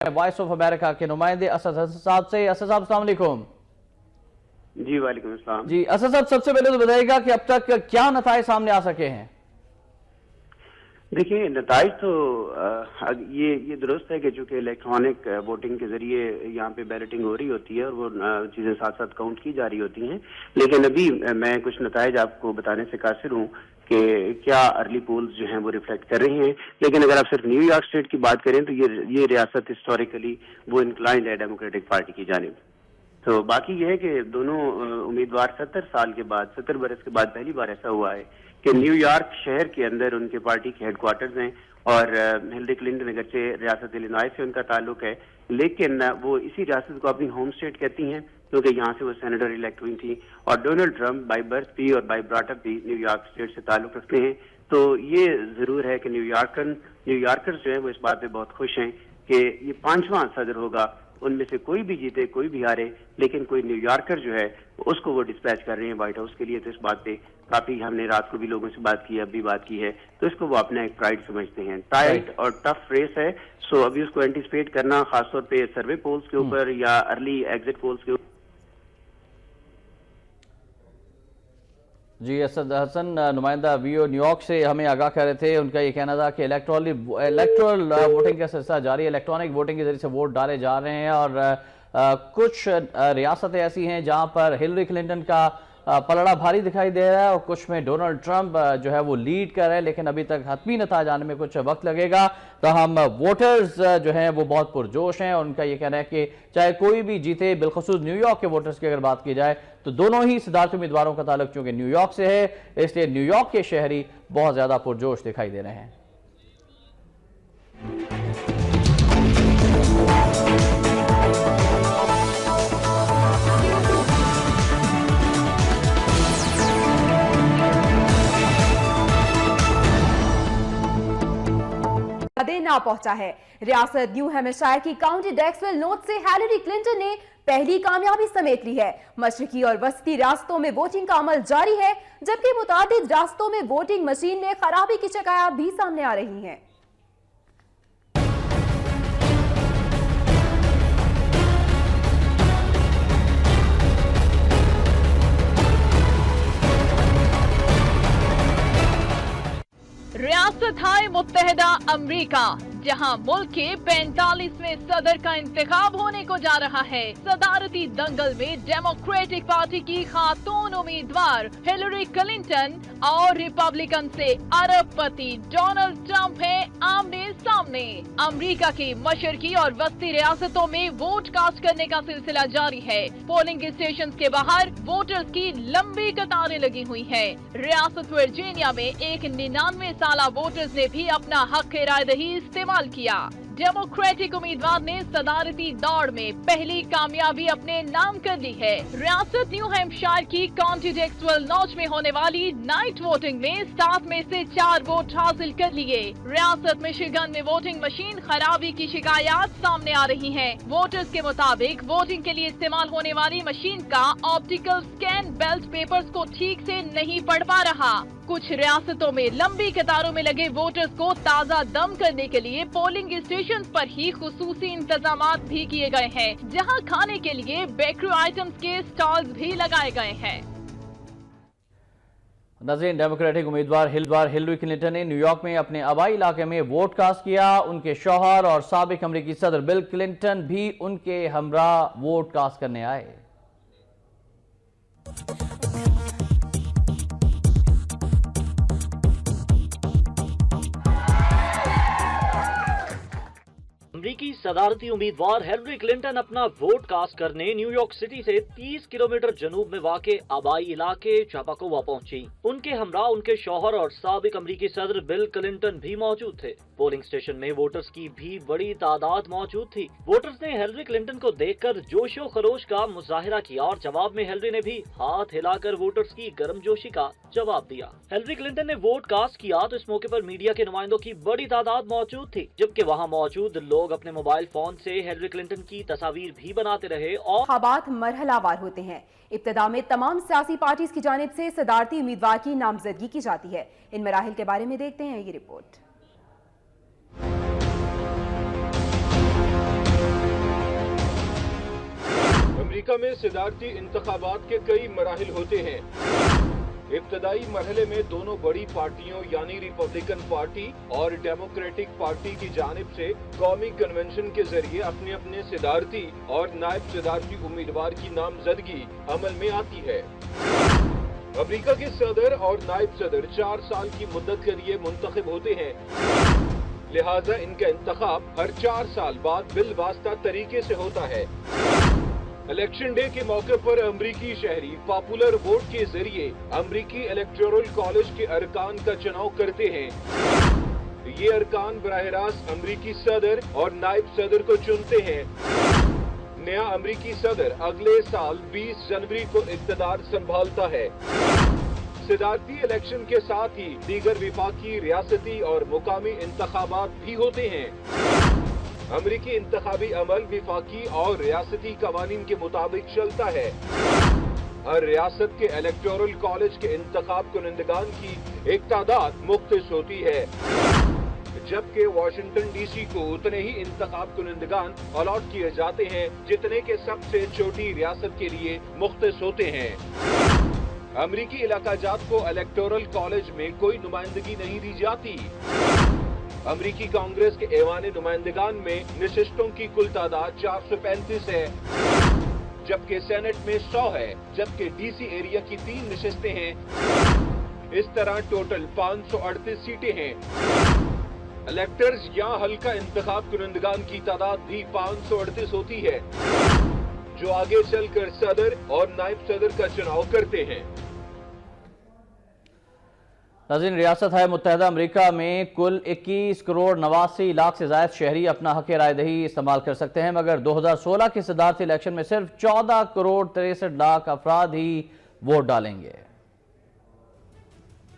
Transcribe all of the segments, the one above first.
Voice of America के नुमाइंदे असद हसन साहब से। असद साहब अस्सलाम वालेकुम। जी वालेकुम अस्सलाम। जी असद साहब, सबसे पहले तो बताइएगा कि अब तक क्या नताइज सामने आ सके हैं? देखिए, नताइज तो ये दुरुस्त है कि चूंकि इलेक्ट्रॉनिक वोटिंग के जरिए यहाँ पे बैलेटिंग हो रही होती है और वो चीज़ें साथ साथ काउंट की जा रही होती हैं, लेकिन अभी मैं कुछ नताइज आपको बताने से कासिर हूँ कि क्या अर्ली पोल्स जो हैं वो रिफ्लेक्ट कर रही हैं। लेकिन अगर आप सिर्फ न्यूयॉर्क स्टेट की बात करें तो ये रियासत हिस्टोरिकली वो इंक्लाइंड है डेमोक्रेटिक पार्टी की जानिब। तो बाकी ये है कि दोनों उम्मीदवार 70 साल के बाद, 70 बरस के बाद पहली बार ऐसा हुआ है कि न्यूयॉर्क शहर के अंदर उनके पार्टी के हेडक्वार्टर्स हैं और हिलरी क्लिंटन अगरचे रियासत इलिनॉय से उनका ताल्लुक है, लेकिन वो इसी रियासत को अपनी होम स्टेट कहती हैं क्योंकि यहाँ से वो सेनेटर इलेक्ट हुई थी। और डोनाल्ड ट्रंप बाई बर्थ भी और बाई ब्रॉटअप भी न्यूयॉर्क स्टेट से ताल्लुक रखते हैं। तो ये जरूर है कि न्यूयॉर्कर्स जो है वो इस बात पे बहुत खुश हैं कि ये 5वां सदर होगा, उनमें से कोई भी जीते कोई भी हारे, लेकिन कोई न्यूयॉर्कर जो है उसको वो डिस्पैच कर रहे हैं व्हाइट हाउस के लिए। तो इस बात पे काफी हमने रात को भी लोगों से बात की, अब भी बात की है, तो इसको वो अपना एक प्राइड समझते हैं। टाइट और टफ रेस है, सो अभी उसको एंटिसिपेट करना खासतौर पे सर्वे पोल्स के ऊपर या अर्ली एग्जिट पोल्स के ऊपर। जी असद हसन नुमाइंदा वीओ न्यूयॉर्क से हमें आगाह कर रहे थे। उनका ये कहना था कि इलेक्टोरल वोटिंग का सिलसिला जारी है, इलेक्ट्रॉनिक वोटिंग के जरिए से वोट डाले जा रहे हैं और कुछ रियासतें ऐसी हैं जहां पर हिलरी क्लिंटन का पलड़ा भारी दिखाई दे रहा है और कुछ में डोनाल्ड ट्रंप जो है वो लीड कर रहे हैं, लेकिन अभी तक हतमी नतीजा आने में कुछ वक्त लगेगा। तो हम वोटर्स जो हैं वो बहुत पुरजोश हैं और उनका ये कहना है कि चाहे कोई भी जीते, बिलखुसूस न्यूयॉर्क के वोटर्स की अगर बात की जाए तो दोनों ही सदारती उम्मीदवारों का ताल्लुक चूंकि न्यूयॉर्क से है, इसलिए न्यूयॉर्क के शहरी बहुत ज्यादा पुरजोश दिखाई दे रहे हैं। ना पहुंचा है। रियासत न्यू हैम्पशायर की काउंटी डैक्सवेल नॉर्थ से हिलरी क्लिंटन ने पहली कामयाबी समेट ली है। मशरकी और वस्ती रास्तों में वोटिंग का अमल जारी है, जबकि मुतादिद रास्तों में वोटिंग मशीन में खराबी की शिकायत भी सामने आ रही हैं। रियासत हाय मुत्तहिदा अमरीका, जहां मुल्क के 45वें सदर का इंतखाब होने को जा रहा है। सदारती दंगल में डेमोक्रेटिक पार्टी की खातून उम्मीदवार हिलरी क्लिंटन और रिपब्लिकन से अरबपति डोनाल्ड ट्रंप है आमने सामने। अमरीका की मशरकी और वस्ती रियासतों में वोट कास्ट करने का सिलसिला जारी है। पोलिंग स्टेशन के बाहर वोटर्स की लंबी कतारें लगी हुई है। रियासत वर्जीनिया में एक 99 साला वोटर्स ने भी अपना हक रायदही इस्तेमाल किया। डेमोक्रेटिक उम्मीदवार ने सदारती दौड़ में पहली कामयाबी अपने नाम कर ली है। रियासत न्यू हैम्पशायर की काउंटी डैक्सवेल नॉर्थ में होने वाली नाइट वोटिंग में 7 में से 4 वोट हासिल कर लिए। रियासत मिशिगन में वोटिंग मशीन खराबी की शिकायत सामने आ रही हैं। वोटर्स के मुताबिक वोटिंग के लिए इस्तेमाल होने वाली मशीन का ऑप्टिकल स्कैन बेल्ट पेपर्स को ठीक से नहीं पढ़ पा रहा। कुछ रियासतों में लंबी कतारों में लगे वोटर्स को ताज़ा दम करने के लिए पोलिंग स्टेशन पर ही खुसूसी इंतजामात भी किए गए हैं, जहां खाने के लिए बेकरी आइटम्स के स्टॉल्स भी लगाए गए हैं। नाज़रीन, डेमोक्रेटिक उम्मीदवार हिलरी क्लिंटन ने न्यूयॉर्क में अपने आबाई इलाके में वोट कास्ट किया। उनके शौहर और साबिक अमरीकी सदर बिल क्लिंटन भी उनके हमरा वोट कास्ट करने आए। अमरीकी सदारती उम्मीदवार हिलरी क्लिंटन अपना वोट कास्ट करने न्यूयॉर्क सिटी से 30 किलोमीटर जनूब में वाक़े आबाई इलाके चापाकोवा पहुंची। उनके हमरा उनके शौहर और साबिक अमरीकी सदर बिल क्लिंटन भी मौजूद थे। पोलिंग स्टेशन में वोटर्स की भी बड़ी तादाद मौजूद थी। वोटर्स ने हिलरी क्लिंटन को देखकर जोशो खरोश का मुजाहिरा किया और जवाब में हिलरी ने भी हाथ हिलाकर वोटर्स की गर्मजोशी का जवाब दिया। हिलरी क्लिंटन ने वोट कास्ट किया तो इस मौके पर मीडिया के नुमाइंदों की बड़ी तादाद मौजूद थी, जबकि वहाँ मौजूद लोग अपने मोबाइल फोन से हिलरी क्लिंटन की तस्वीर भी बनाते रहे। और इंतखाबात मरहलावार होते हैं। इब्तिदा में तमाम सियासी पार्टीज की जानिब से सदारती उम्मीदवार की नामजदगी की जाती है। इन मराहिल के बारे में देखते हैं ये रिपोर्ट। امریکہ میں صدارتی انتخابات کے کئی مراحل ہوتے ہیں۔ ابتدائی مرحلے میں دونوں بڑی پارٹیوں یعنی ریپبلکن پارٹی اور ڈیموکریٹک پارٹی کی جانب سے قومی کنونشن کے ذریعے اپنے اپنے صدارتی اور نائب صدارتی امیدوار کی نامزدگی عمل میں آتی ہے۔ امریکہ کے صدر اور نائب صدر 4 سال کی مدت کے لیے منتخب ہوتے ہیں، لہذا ان کا انتخاب ہر 4 سال بعد بالواسطہ طریقے سے ہوتا ہے۔ الیکشن ڈے کے موقع پر امریکی شہری پاپولر ووٹ کے ذریعے امریکی الیکٹورل کالج کے ارکان کا چناؤ کرتے ہیں۔ یہ ارکان براہ راست امریکی صدر اور نائب صدر کو چنتے ہیں۔ نیا امریکی صدر اگلے سال 20 جنوری کو اقتدار سنبھالتا ہے۔ صدارتی الیکشن کے ساتھ ہی دیگر وفاقی، ریاستی اور مقامی انتخابات بھی ہوتے ہیں۔ امریکی انتخابی عمل وفاقی اور ریاستی قوانین کے مطابق چلتا ہے۔ ہر ریاست کے الیکٹورل کالج کے انتخاب کنندگان کی ایک تعداد مختص ہوتی ہے، جبکہ واشنگٹن ڈی سی کو اتنے ہی انتخاب کنندگان الاٹ کیے جاتے ہیں جتنے کے سب سے چھوٹی ریاست کے لیے مختص ہوتے ہیں۔ امریکی علاقہ جات کو الیکٹورل کالج میں کوئی نمائندگی نہیں دی جاتی۔ امریکی کانگریس کے ایوان نمائندگان میں نشستوں کی کل تعداد 435 ہے، جبکہ سینٹ میں 100 ہے، جبکہ ڈی سی ایریا کی 3 نشستیں ہیں۔ اس طرح ٹوٹل 538 سیٹیں ہیں۔ الیکٹرز یا حلقہ انتخاب کنندگان کی تعداد بھی 538 ہوتی ہے، جو آگے چل کر صدر اور نائب صدر کا چناؤ کرتے ہیں۔ ناظرین، ریاست متحدہ امریکہ میں کل 21 کروڑ 89 لاکھ سے زائد شہری اپنا حق رائے دہی استعمال کر سکتے ہیں، مگر 2016 کی صدارتی الیکشن میں صرف 14 کروڑ 63 لاکھ افراد ہی ووٹ ڈالیں گے۔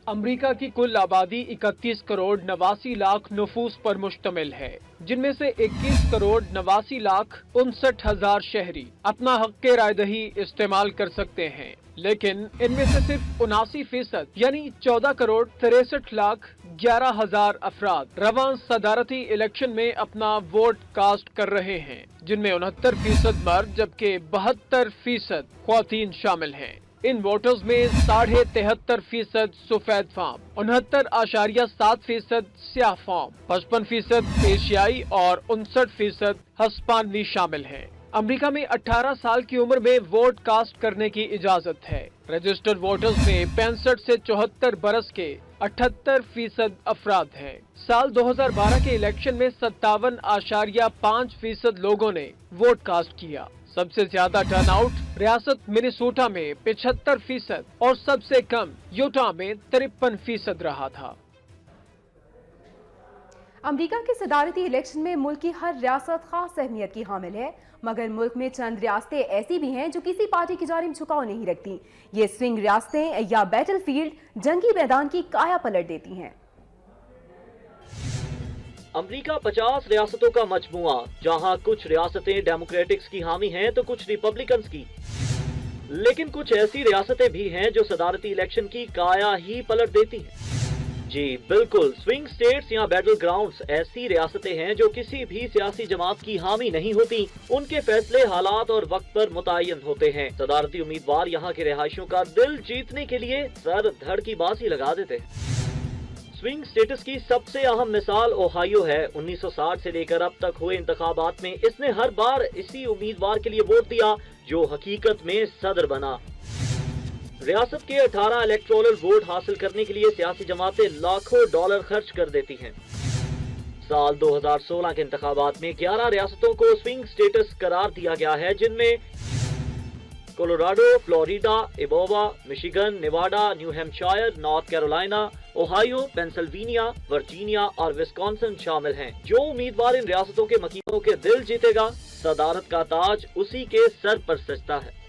امریکہ کی کل آبادی 31 کروڑ 89 لاکھ نفوس پر مشتمل ہے، جن میں سے 21 کروڑ 89 لاکھ 59 ہزار شہری اپنا حق رائے دہی استعمال کر سکتے ہیں، لیکن ان میں سے صرف 79% یعنی 14 کروڑ 63 لاکھ 11 ہزار افراد رواں صدارتی الیکشن میں اپنا ووٹ کاسٹ کر رہے ہیں، جن میں 69% مرد جبکہ 72% خواتین شامل ہیں۔ ان ووٹرز میں 73.5% سفید فام، 69.7% سیاہ فام، 55% ایشیائی اور 59% ہسپانوی شامل ہیں۔ امریکہ میں 18 سال کی عمر میں ووٹ کاسٹ کرنے کی اجازت ہے۔ رجسٹرڈ ووٹرز میں 65 سے 74 برس کے 78% افراد ہیں۔ سال 2012 کے الیکشن میں 57.5% لوگوں نے ووٹ کاسٹ کیا۔ سب سے زیادہ ٹرن آؤٹ ریاست منیسوٹا میں 75% اور سب سے کم یوٹا میں 53% رہا تھا۔ امریکہ کے صدارتی الیکشن میں ملک کی ہر ریاست خاص اہمیت کی حامل ہے، مگر ملک میں چند ریاستیں ایسی بھی ہیں جو کسی پارٹی کی جانب جھکاؤ نہیں رکھتی۔ یہ سوئنگ ریاستیں یا بیٹل فیلڈ جنگی میدان کی کایا پلٹ دیتی ہیں۔ امریکہ 50 ریاستوں کا مجموعہ، جہاں کچھ ریاستیں ڈیموکریٹکس کی حامی ہیں تو کچھ ریپبلکنز کی، لیکن کچھ ایسی ریاستیں بھی ہیں جو صدارتی الیکشن کی کایا ہی پلٹ دیتی ہیں۔ جی بالکل، سوئنگ سٹیٹس یا بیٹل گراؤنڈز ایسی ریاستیں ہیں جو کسی بھی سیاسی جماعت کی حامی نہیں ہوتی، ان کے فیصلے حالات اور وقت پر متعین ہوتے ہیں۔ صدارتی امیدوار یہاں کے رہائشیوں کا دل جیتنے کے لیے سر دھڑ کی بازی لگا دیتے ہیں۔ سوئنگ سٹیٹس کی سب سے اہم مثال اوہایو ہے۔ 1960 سے لے کر اب تک ہوئے انتخابات میں اس نے ہر بار اسی امیدوار کے لیے ووٹ دیا جو حقیقت میں صدر بنا۔ ریاست کے 18 الیکٹورل ووٹ حاصل کرنے کے لیے سیاسی جماعتیں لاکھوں ڈالر خرچ کر دیتی ہیں۔ سال 2016 کے انتخابات میں 11 ریاستوں کو سوئنگ سٹیٹس قرار دیا گیا ہے، جن میں Colorado, Florida, Iowa, Michigan, Nevada, New Hampshire, North Carolina, Ohio, Pennsylvania, Virginia اور وسکونسن شامل ہیں۔ جو امیدوار ان ریاستوں کے مکینوں کے دل جیتے گا، صدارت کا تاج اسی کے سر پر سجتا ہے۔